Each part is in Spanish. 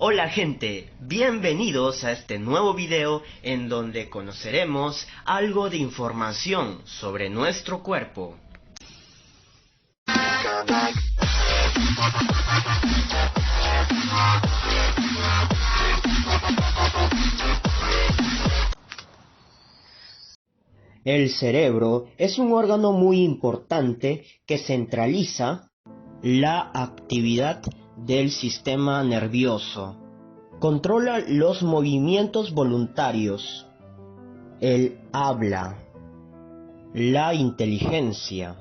Hola gente, bienvenidos a este nuevo video en donde conoceremos algo de información sobre nuestro cuerpo. El cerebro es un órgano muy importante que centraliza la actividad del sistema nervioso. Controla los movimientos voluntarios, el habla, la inteligencia,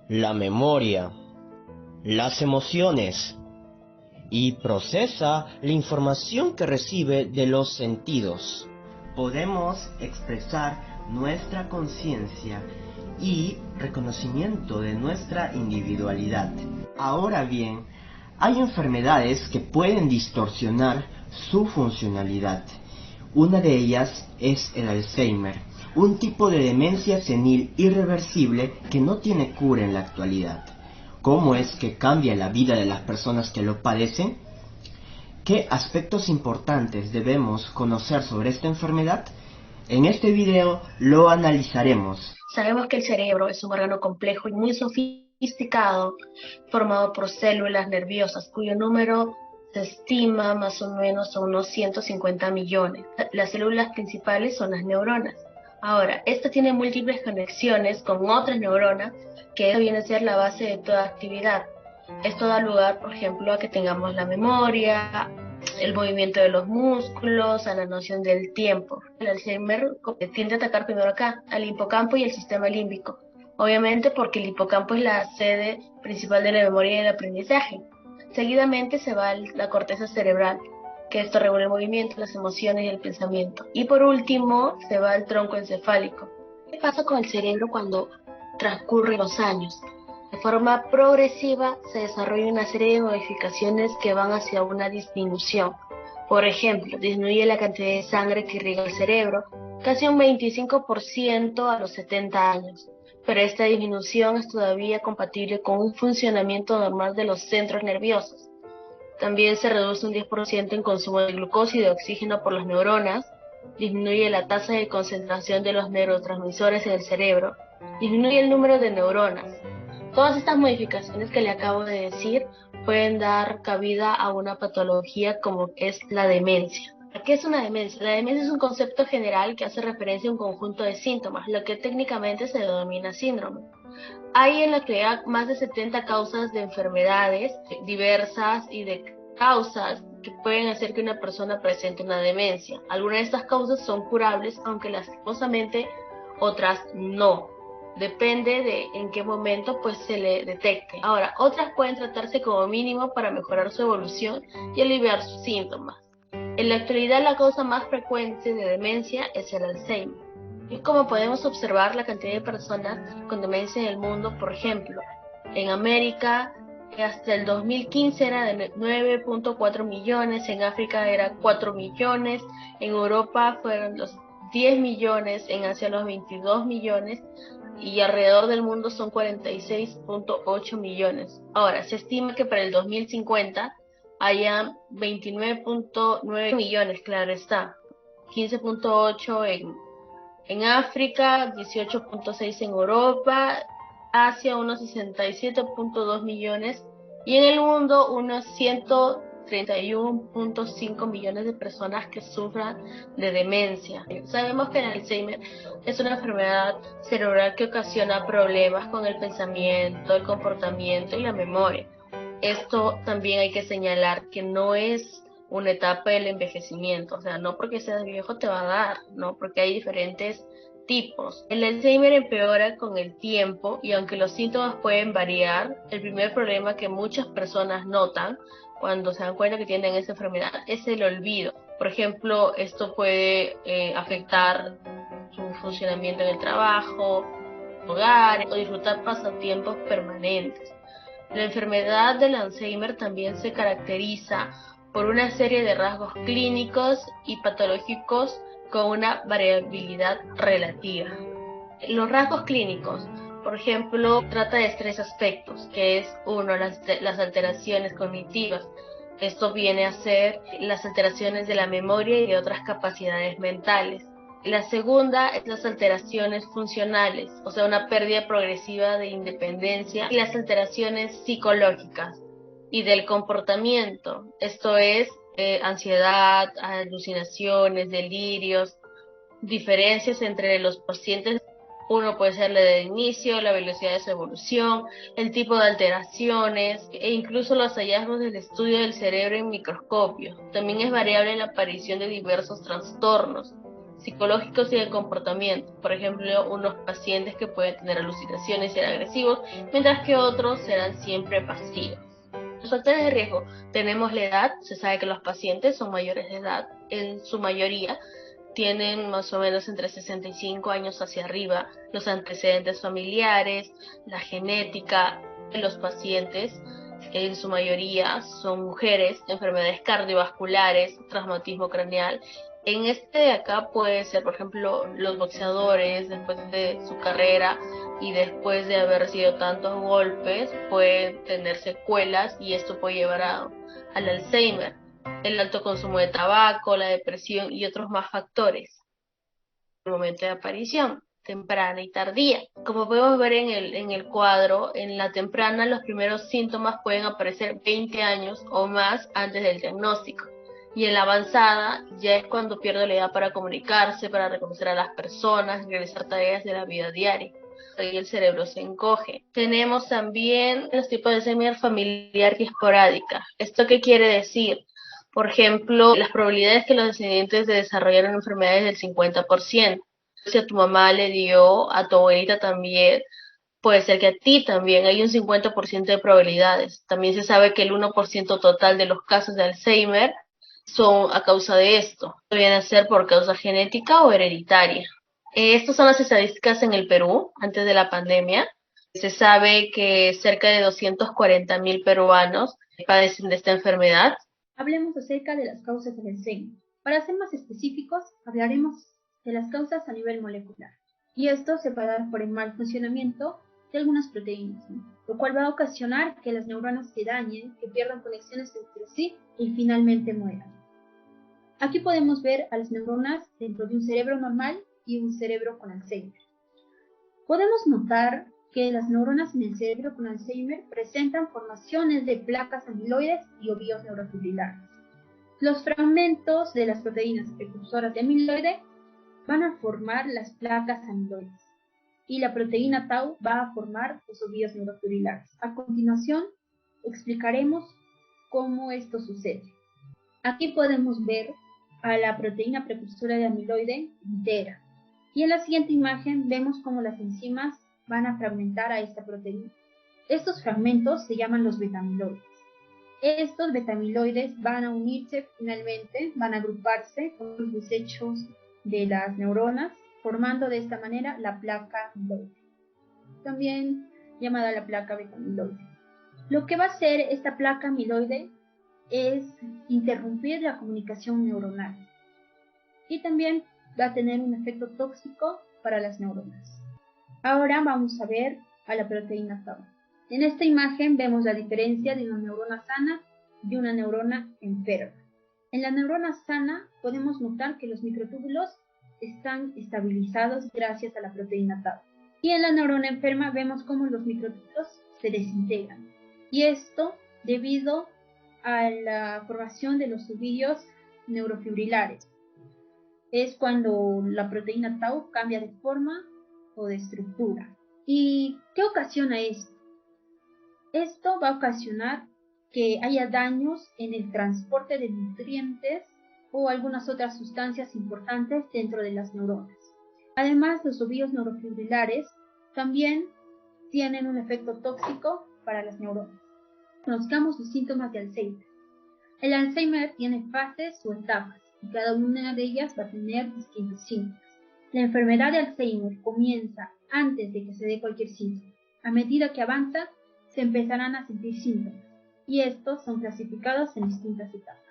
la memoria, las emociones y procesa la información que recibe de los sentidos. Podemos expresar nuestra conciencia y reconocimiento de nuestra individualidad. Ahora bien, hay enfermedades que pueden distorsionar su funcionalidad. Una de ellas es el Alzheimer, un tipo de demencia senil irreversible que no tiene cura en la actualidad. ¿Cómo es que cambia la vida de las personas que lo padecen? ¿Qué aspectos importantes debemos conocer sobre esta enfermedad? En este video lo analizaremos. Sabemos que el cerebro es un órgano complejo y muy sofisticado, formado por células nerviosas, cuyo número se estima más o menos a unos 150 millones. Las células principales son las neuronas. Ahora, esta tiene múltiples conexiones con otras neuronas, que viene a ser la base de toda actividad. Esto da lugar, por ejemplo, a que tengamos la memoria, el movimiento de los músculos, a la noción del tiempo. El Alzheimer tiende a atacar primero acá, al hipocampo y el sistema límbico. Obviamente porque el hipocampo es la sede principal de la memoria y el aprendizaje. Seguidamente se va a la corteza cerebral, que esto regula el movimiento, las emociones y el pensamiento. Y por último se va al tronco encefálico. ¿Qué pasa con el cerebro cuando transcurren los años? De forma progresiva se desarrolla una serie de modificaciones que van hacia una disminución. Por ejemplo, disminuye la cantidad de sangre que irriga el cerebro, casi un 25% a los 70 años. Pero esta disminución es todavía compatible con un funcionamiento normal de los centros nerviosos. También se reduce un 10% en consumo de glucosa y de oxígeno por las neuronas, disminuye la tasa de concentración de los neurotransmisores en el cerebro, disminuye el número de neuronas. Todas estas modificaciones que le acabo de decir pueden dar cabida a una patología como es la demencia. ¿Qué es una demencia? La demencia es un concepto general que hace referencia a un conjunto de síntomas, lo que técnicamente se denomina síndrome. Hay en la actualidad más de 70 causas de enfermedades diversas y de causas que pueden hacer que una persona presente una demencia. Algunas de estas causas son curables, aunque lastimosamente otras no. Depende de en qué momento pues se le detecte. Ahora, otras pueden tratarse como mínimo para mejorar su evolución y aliviar sus síntomas. En la actualidad la causa más frecuente de demencia es el Alzheimer. Y como podemos observar la cantidad de personas con demencia en el mundo, por ejemplo, en América hasta el 2015 era de 9.4 millones, en África era 4 millones, en Europa fueron los 10 millones, en Asia los 22 millones y alrededor del mundo son 46.8 millones. Ahora, se estima que para el 2050 haya 29.9 millones, claro está, 15.8 en África, 18.6 en Europa, Asia unos 67.2 millones y en el mundo unos 131.5 millones de personas que sufran de demencia. Sabemos que el Alzheimer es una enfermedad cerebral que ocasiona problemas con el pensamiento, el comportamiento y la memoria. Esto también hay que señalar que no es una etapa del envejecimiento, o sea, no porque seas viejo te va a dar, no, porque hay diferentes tipos. El Alzheimer empeora con el tiempo y aunque los síntomas pueden variar, el primer problema que muchas personas notan cuando se dan cuenta que tienen esa enfermedad es el olvido. Por ejemplo, esto puede afectar su funcionamiento en el trabajo, hogar o disfrutar pasatiempos permanentes. La enfermedad del Alzheimer también se caracteriza por una serie de rasgos clínicos y patológicos con una variabilidad relativa. Los rasgos clínicos, por ejemplo, trata de tres aspectos, que es uno, las alteraciones cognitivas. Esto viene a ser las alteraciones de la memoria y de otras capacidades mentales. La segunda es las alteraciones funcionales, o sea, una pérdida progresiva de independencia, y las alteraciones psicológicas y del comportamiento. Esto es ansiedad, alucinaciones, delirios, diferencias entre los pacientes. Uno puede ser la de inicio, la velocidad de su evolución, el tipo de alteraciones e incluso los hallazgos del estudio del cerebro en microscopio. También es variable la aparición de diversos trastornos psicológicos y de comportamiento. Por ejemplo, unos pacientes que pueden tener alucinaciones y ser agresivos, mientras que otros serán siempre pasivos. Los factores de riesgo: tenemos la edad. Se sabe que los pacientes son mayores de edad, en su mayoría tienen más o menos entre 65 años hacia arriba, los antecedentes familiares, la genética de los pacientes, en su mayoría son mujeres, enfermedades cardiovasculares, traumatismo craneal. En este de acá puede ser, por ejemplo, los boxeadores, después de su carrera y después de haber recibido tantos golpes, pueden tener secuelas y esto puede llevar al Alzheimer, el alto consumo de tabaco, la depresión y otros más factores. El momento de aparición, temprana y tardía. Como podemos ver en el cuadro, en la temprana los primeros síntomas pueden aparecer 20 años o más antes del diagnóstico. Y en la avanzada ya es cuando pierde la edad para comunicarse, para reconocer a las personas y realizar tareas de la vida diaria. Y el cerebro se encoge. Tenemos también los tipos de Alzheimer familiar y esporádica. ¿Esto qué quiere decir? Por ejemplo, las probabilidades que los descendientes de desarrollar enfermedades del 50%. Si a tu mamá le dio, a tu abuelita también, puede ser que a ti también. Hay un 50% de probabilidades. También se sabe que el 1% total de los casos de Alzheimer son a causa de esto. Viene a ser por causa genética o hereditaria. Estas son las estadísticas en el Perú antes de la pandemia. Se sabe que cerca de 240.000 peruanos padecen de esta enfermedad. Hablemos acerca de las causas del Alzheimer. Para ser más específicos, hablaremos de las causas a nivel molecular. Y esto se va a dar por el mal funcionamiento de algunas proteínas, lo cual va a ocasionar que las neuronas se dañen, que pierdan conexiones entre sí y finalmente mueran. Aquí podemos ver a las neuronas dentro de un cerebro normal y un cerebro con Alzheimer. Podemos notar que las neuronas en el cerebro con Alzheimer presentan formaciones de placas amiloides y ovillos neurofibrilares. Los fragmentos de las proteínas precursoras de amiloide van a formar las placas amiloides y la proteína tau va a formar los ovillos neurofibrilares. A continuación, explicaremos cómo esto sucede. Aquí podemos ver a la proteína precursora de amiloide entera. Y en la siguiente imagen vemos cómo las enzimas van a fragmentar a esta proteína. Estos fragmentos se llaman los betamiloides. Estos betamiloides van a unirse finalmente, van a agruparse con los desechos de las neuronas, formando de esta manera la placa amiloide, también llamada la placa betamiloide. Lo que va a hacer esta placa amiloide es interrumpir la comunicación neuronal y también va a tener un efecto tóxico para las neuronas. Ahora vamos a ver a la proteína tau. En esta imagen vemos la diferencia de una neurona sana y una neurona enferma. En la neurona sana podemos notar que los microtúbulos están estabilizados gracias a la proteína tau. Y en la neurona enferma vemos cómo los microtúbulos se desintegran. Y esto debido a la formación de los ovillos neurofibrilares. Es cuando la proteína tau cambia de forma o de estructura. ¿Y qué ocasiona esto? Esto va a ocasionar que haya daños en el transporte de nutrientes o algunas otras sustancias importantes dentro de las neuronas. Además, los ovillos neurofibrilares también tienen un efecto tóxico para las neuronas. Conozcamos los síntomas de Alzheimer. El Alzheimer tiene fases o etapas y cada una de ellas va a tener distintos síntomas. La enfermedad de Alzheimer comienza antes de que se dé cualquier síntoma. A medida que avanza, se empezarán a sentir síntomas y estos son clasificados en distintas etapas.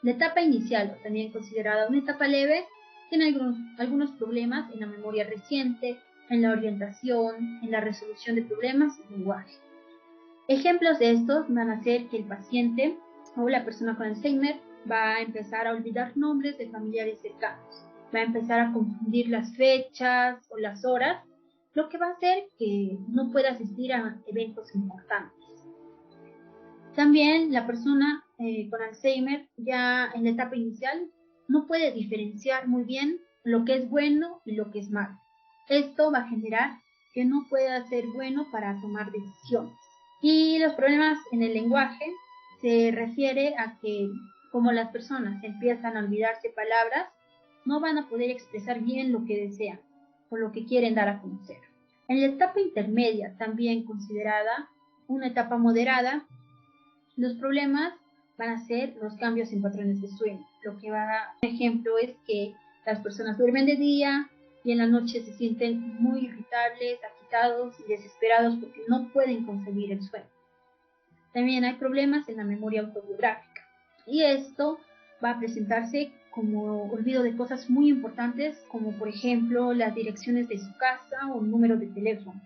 La etapa inicial, o también considerada una etapa leve, tiene algunos problemas en la memoria reciente, en la orientación, en la resolución de problemas y lenguaje. Ejemplos de estos van a ser que el paciente o la persona con Alzheimer va a empezar a olvidar nombres de familiares cercanos, va a empezar a confundir las fechas o las horas, lo que va a hacer que no pueda asistir a eventos importantes. También la persona con Alzheimer ya en la etapa inicial no puede diferenciar muy bien lo que es bueno y lo que es malo. Esto va a generar que no pueda ser bueno para tomar decisiones. Y los problemas en el lenguaje se refiere a que como las personas empiezan a olvidarse palabras, no van a poder expresar bien lo que desean o lo que quieren dar a conocer. En la etapa intermedia, también considerada una etapa moderada, los problemas van a ser los cambios en patrones de sueño. Lo que va, por ejemplo, es que las personas duermen de día y en la noche se sienten muy irritables, agitados y desesperados porque no pueden concebir el sueño. También hay problemas en la memoria autobiográfica y esto va a presentarse como olvido de cosas muy importantes, como por ejemplo las direcciones de su casa o el número de teléfono.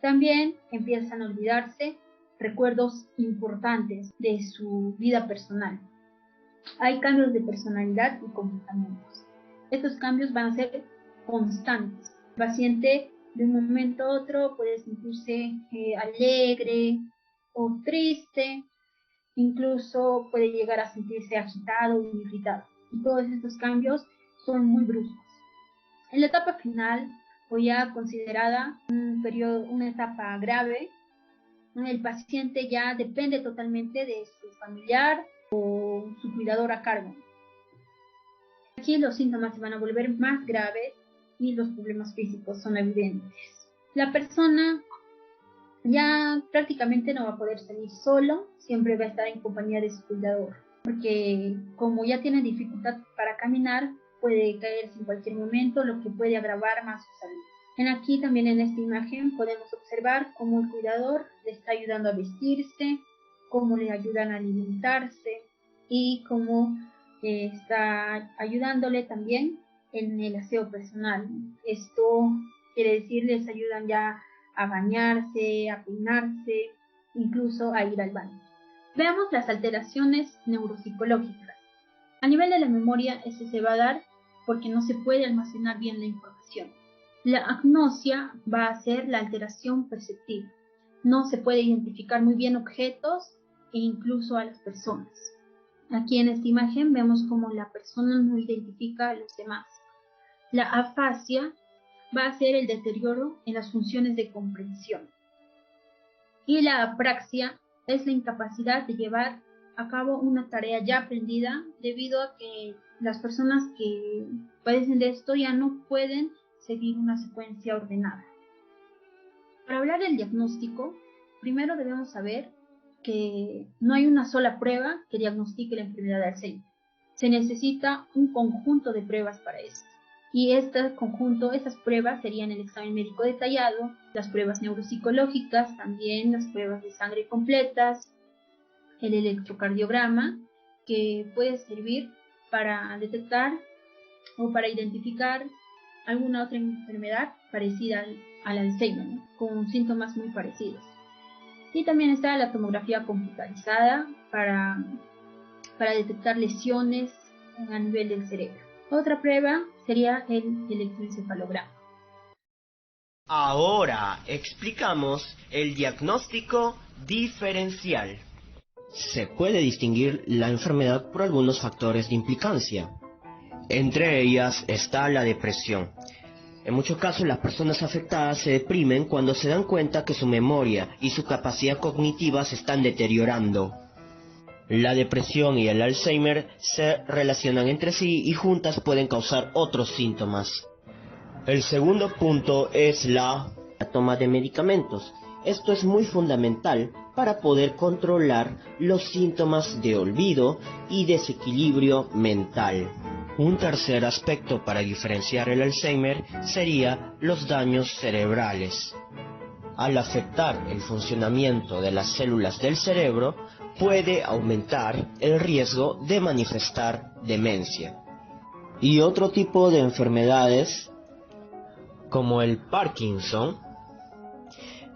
También empiezan a olvidarse recuerdos importantes de su vida personal. Hay cambios de personalidad y comportamientos. Estos cambios van a ser constantes. El paciente de un momento a otro puede sentirse alegre o triste, incluso puede llegar a sentirse agitado o irritado. Y todos estos cambios son muy bruscos. En la etapa final, o ya considerada una etapa grave, el paciente ya depende totalmente de su familiar o su cuidador a cargo. Aquí los síntomas se van a volver más graves y los problemas físicos son evidentes. La persona ya prácticamente no va a poder salir solo, siempre va a estar en compañía de su cuidador, porque como ya tiene dificultad para caminar, puede caerse en cualquier momento, lo que puede agravar más su salud. Aquí también en esta imagen podemos observar cómo el cuidador le está ayudando a vestirse, cómo le ayudan a alimentarse y cómo está ayudándole también en el aseo personal. Esto quiere decir, les ayudan ya a bañarse, a peinarse, incluso a ir al baño. Veamos las alteraciones neuropsicológicas. A nivel de la memoria, eso se va a dar porque no se puede almacenar bien la información. La agnosia va a ser la alteración perceptiva. No se puede identificar muy bien objetos e incluso a las personas. Aquí en esta imagen vemos cómo la persona no identifica a los demás. La afasia va a ser el deterioro en las funciones de comprensión. Y la apraxia es la incapacidad de llevar a cabo una tarea ya aprendida debido a que las personas que padecen de esto ya no pueden seguir una secuencia ordenada. Para hablar del diagnóstico, primero debemos saber que no hay una sola prueba que diagnostique la enfermedad de Alzheimer. Se necesita un conjunto de pruebas para esto. Y este conjunto, esas pruebas serían el examen médico detallado, las pruebas neuropsicológicas, también las pruebas de sangre completas, el electrocardiograma, que puede servir para detectar o para identificar alguna otra enfermedad parecida al Alzheimer, ¿no? Con síntomas muy parecidos. Y también está la tomografía computarizada para detectar lesiones a nivel del cerebro. Otra prueba sería el electroencefalograma. Ahora explicamos el diagnóstico diferencial. Se puede distinguir la enfermedad por algunos factores de implicancia. Entre ellas está la depresión. En muchos casos las personas afectadas se deprimen cuando se dan cuenta que su memoria y su capacidad cognitiva se están deteriorando. La depresión y el Alzheimer se relacionan entre sí y juntas pueden causar otros síntomas. El segundo punto es la toma de medicamentos. Esto es muy fundamental para poder controlar los síntomas de olvido y desequilibrio mental. Un tercer aspecto para diferenciar el Alzheimer sería los daños cerebrales. Al afectar el funcionamiento de las células del cerebro, puede aumentar el riesgo de manifestar demencia. Y otro tipo de enfermedades, como el Parkinson,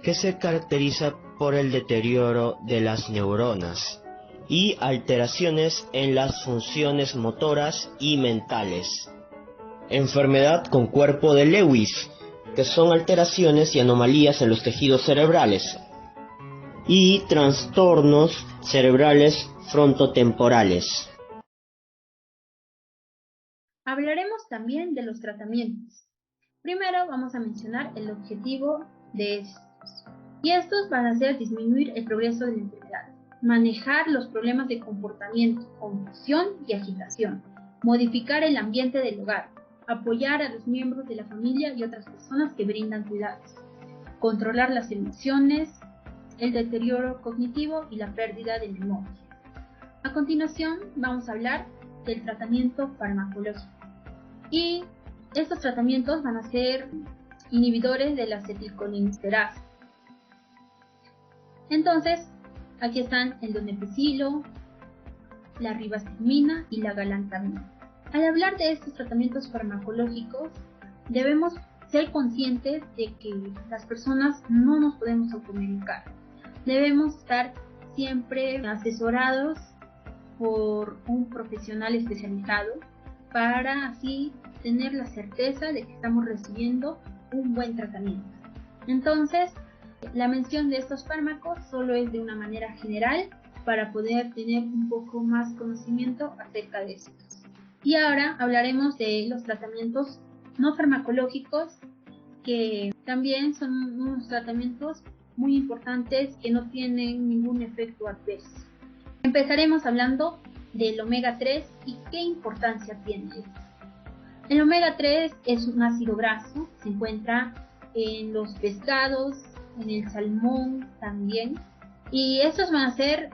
que se caracteriza por el deterioro de las neuronas y alteraciones en las funciones motoras y mentales. Enfermedad con cuerpo de Lewis, que son alteraciones y anomalías en los tejidos cerebrales, y trastornos cerebrales frontotemporales. Hablaremos también de los tratamientos. Primero vamos a mencionar el objetivo de estos. Y estos van a ser disminuir el progreso de la enfermedad, manejar los problemas de comportamiento, confusión y agitación, modificar el ambiente del hogar, apoyar a los miembros de la familia y otras personas que brindan cuidados, controlar las emociones, el deterioro cognitivo y la pérdida de memoria. A continuación vamos a hablar del tratamiento farmacológico. Y estos tratamientos van a ser inhibidores de la acetilcolinesterasa. Entonces, aquí están el donepezilo, la ribastigmina y la galantamina. Al hablar de estos tratamientos farmacológicos, debemos ser conscientes de que las personas no nos podemos automedicar. Debemos estar siempre asesorados por un profesional especializado para así tener la certeza de que estamos recibiendo un buen tratamiento. Entonces, la mención de estos fármacos solo es de una manera general para poder tener un poco más conocimiento acerca de estos. Y ahora hablaremos de los tratamientos no farmacológicos, que también son unos tratamientos muy importantes que no tienen ningún efecto adverso. Empezaremos hablando del omega 3 y qué importancia tiene. El omega 3 es un ácido graso, se encuentra en los pescados, en el salmón también, y estos van a ser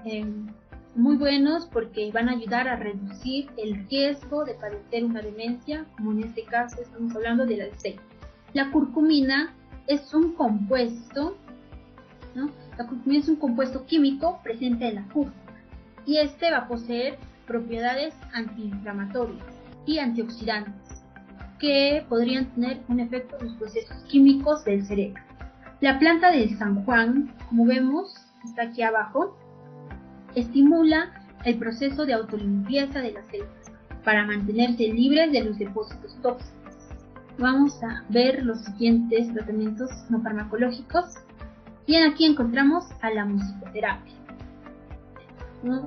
muy buenos porque van a ayudar a reducir el riesgo de padecer una demencia, como en este caso estamos hablando del Alzheimer. La curcumina es un compuesto, ¿no? La curcumina es un compuesto químico presente en la cúrcuma y este va a poseer propiedades antiinflamatorias y antioxidantes que podrían tener un efecto en los procesos químicos del cerebro. La planta del San Juan, como vemos, está aquí abajo, estimula el proceso de autolimpieza de las células para mantenerse libres de los depósitos tóxicos. Vamos a ver los siguientes tratamientos no farmacológicos. Y aquí encontramos a la musicoterapia.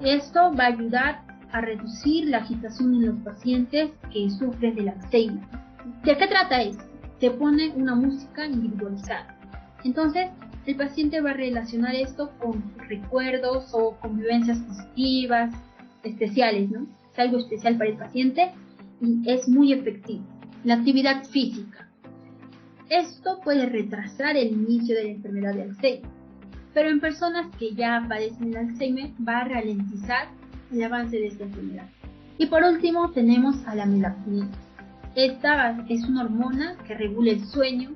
Esto va a ayudar a reducir la agitación en los pacientes que sufren del Alzheimer. ¿De qué trata esto? Se pone una música individualizada. Entonces, el paciente va a relacionar esto con recuerdos o convivencias positivas, especiales, ¿no? Es algo especial para el paciente y es muy efectivo. La actividad física. Esto puede retrasar el inicio de la enfermedad de Alzheimer, pero en personas que ya padecen el Alzheimer va a ralentizar el avance de esta enfermedad. Y por último tenemos a la melatonina. Esta es una hormona que regula el sueño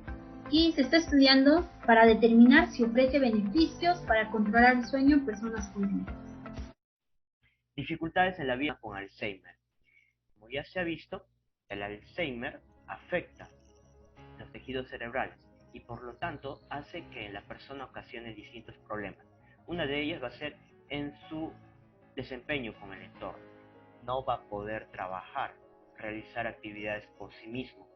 y se está estudiando para determinar si ofrece beneficios para controlar el sueño en personas con demencia. Dificultades en la vida con Alzheimer. Como ya se ha visto, el Alzheimer afecta los tejidos cerebrales y por lo tanto hace que en la persona ocasione distintos problemas. Una de ellas va a ser en su desempeño con el entorno. No va a poder trabajar, realizar actividades por sí mismo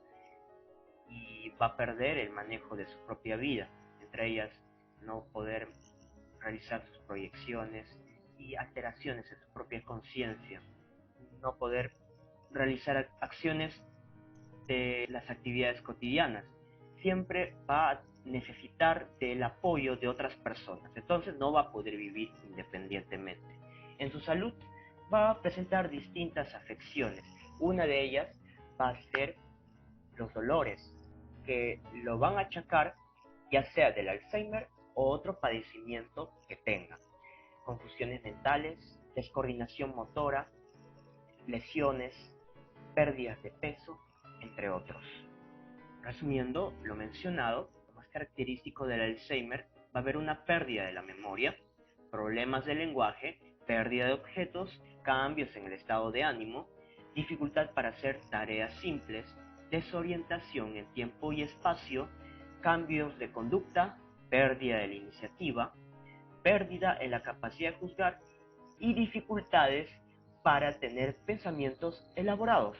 y va a perder el manejo de su propia vida, entre ellas no poder realizar sus proyecciones y alteraciones en su propia conciencia, no poder realizar acciones de las actividades cotidianas, siempre va a necesitar del apoyo de otras personas, entonces no va a poder vivir independientemente. En su salud va a presentar distintas afecciones, una de ellas va a ser los dolores, que lo van a achacar ya sea del Alzheimer o otro padecimiento que tenga, confusiones mentales, descoordinación motora, lesiones, pérdidas de peso, entre otros. Resumiendo lo mencionado, lo más característico del Alzheimer va a haber una pérdida de la memoria, problemas de lenguaje, pérdida de objetos, cambios en el estado de ánimo, dificultad para hacer tareas simples, desorientación en tiempo y espacio, cambios de conducta, pérdida de la iniciativa, pérdida en la capacidad de juzgar y dificultades para tener pensamientos elaborados.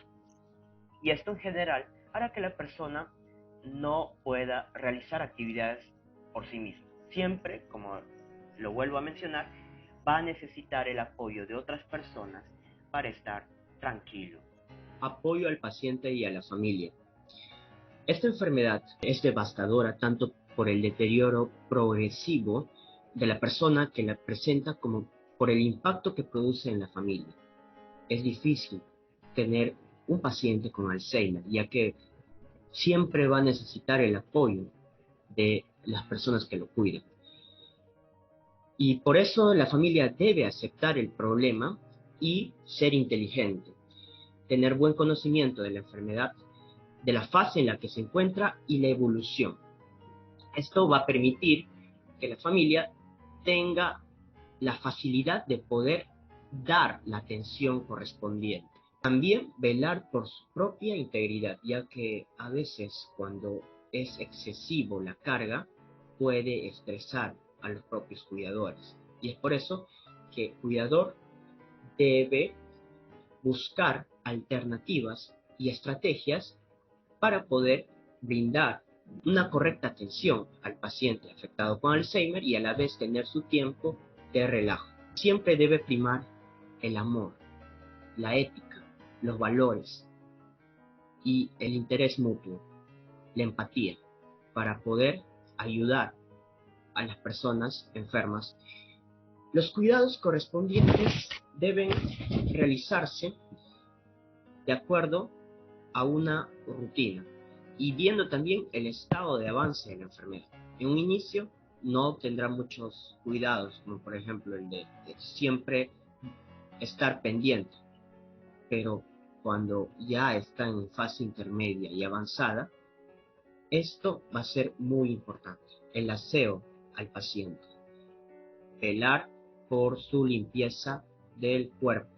Y esto en general hará que la persona no pueda realizar actividades por sí misma. Siempre, como lo vuelvo a mencionar, va a necesitar el apoyo de otras personas para estar tranquilo. Apoyo al paciente y a la familia. Esta enfermedad es devastadora tanto por el deterioro progresivo de la persona que la presenta como por el impacto que produce en la familia. Es difícil tener un paciente con Alzheimer, ya que siempre va a necesitar el apoyo de las personas que lo cuidan. Y por eso la familia debe aceptar el problema y ser inteligente, tener buen conocimiento de la enfermedad, de la fase en la que se encuentra y la evolución. Esto va a permitir que la familia tenga la facilidad de poder dar la atención correspondiente. También velar por su propia integridad, ya que a veces cuando es excesivo la carga puede estresar a los propios cuidadores. Y es por eso que el cuidador debe buscar alternativas y estrategias para poder brindar una correcta atención al paciente afectado con Alzheimer y a la vez tener su tiempo de relajo. Siempre debe primar el amor, la ética, los valores y el interés mutuo, la empatía, para poder ayudar a las personas enfermas. Los cuidados correspondientes deben realizarse de acuerdo a una rutina y viendo también el estado de avance de la enfermedad. En un inicio no tendrá muchos cuidados, como por ejemplo el de siempre estar pendiente, pero cuando ya está en fase intermedia y avanzada, esto va a ser muy importante. El aseo al paciente, velar por su limpieza del cuerpo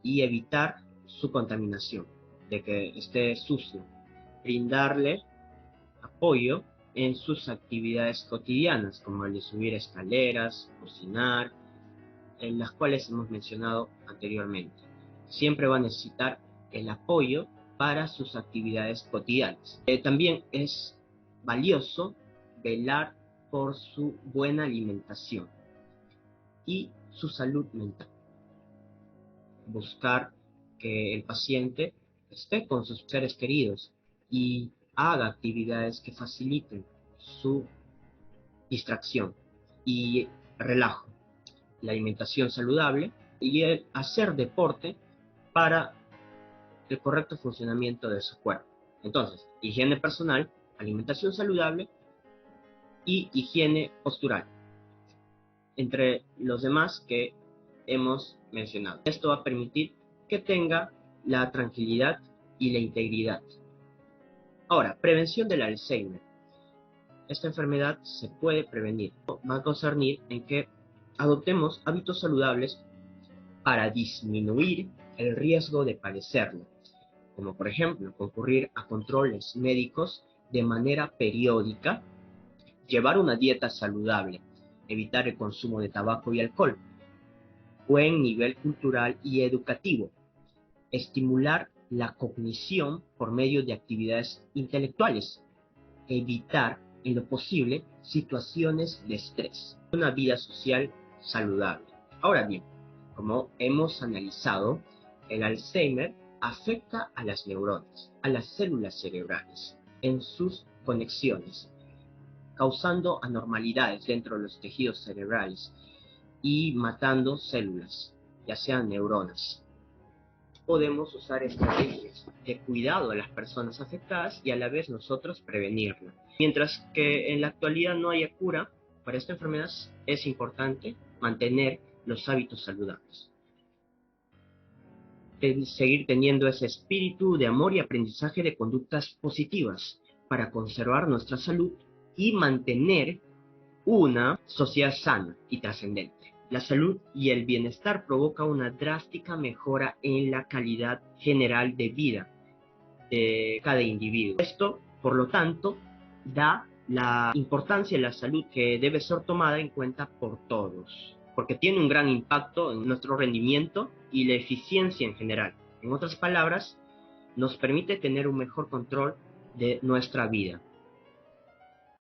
y evitar su contaminación, de que esté sucio, brindarle apoyo en sus actividades cotidianas, como el de subir escaleras, cocinar, en las cuales hemos mencionado anteriormente. Siempre va a necesitar el apoyo para sus actividades cotidianas. También es valioso velar por su buena alimentación y su salud mental. Buscar que el paciente esté con sus seres queridos y haga actividades que faciliten su distracción y relajo, la alimentación saludable y el hacer deporte para el correcto funcionamiento de su cuerpo. Entonces, higiene personal, alimentación saludable y higiene postural, entre los demás que hemos mencionado. Esto va a permitir que tenga la tranquilidad y la integridad. Ahora, prevención del Alzheimer. Esta enfermedad se puede prevenir. Va a concernir en que adoptemos hábitos saludables para disminuir el riesgo de padecerlo, como por ejemplo concurrir a controles médicos de manera periódica, llevar una dieta saludable, evitar el consumo de tabaco y alcohol, buen nivel cultural y educativo, estimular la cognición por medio de actividades intelectuales, evitar en lo posible situaciones de estrés, una vida social saludable. Ahora bien, como hemos analizado, el Alzheimer afecta a las neuronas, a las células cerebrales, en sus conexiones, causando anormalidades dentro de los tejidos cerebrales y matando células, ya sean neuronas. Podemos usar estrategias de cuidado a las personas afectadas y a la vez nosotros prevenirla. Mientras que en la actualidad no haya cura para esta enfermedad, es importante mantener los hábitos saludables. Seguir teniendo ese espíritu de amor y aprendizaje de conductas positivas para conservar nuestra salud y mantener una sociedad sana y trascendente. La salud y el bienestar provocan una drástica mejora en la calidad general de vida de cada individuo. Esto, por lo tanto, da la importancia de la salud que debe ser tomada en cuenta por todos. porque tiene un gran impacto en nuestro rendimiento y la eficiencia en general. En otras palabras, nos permite tener un mejor control de nuestra vida.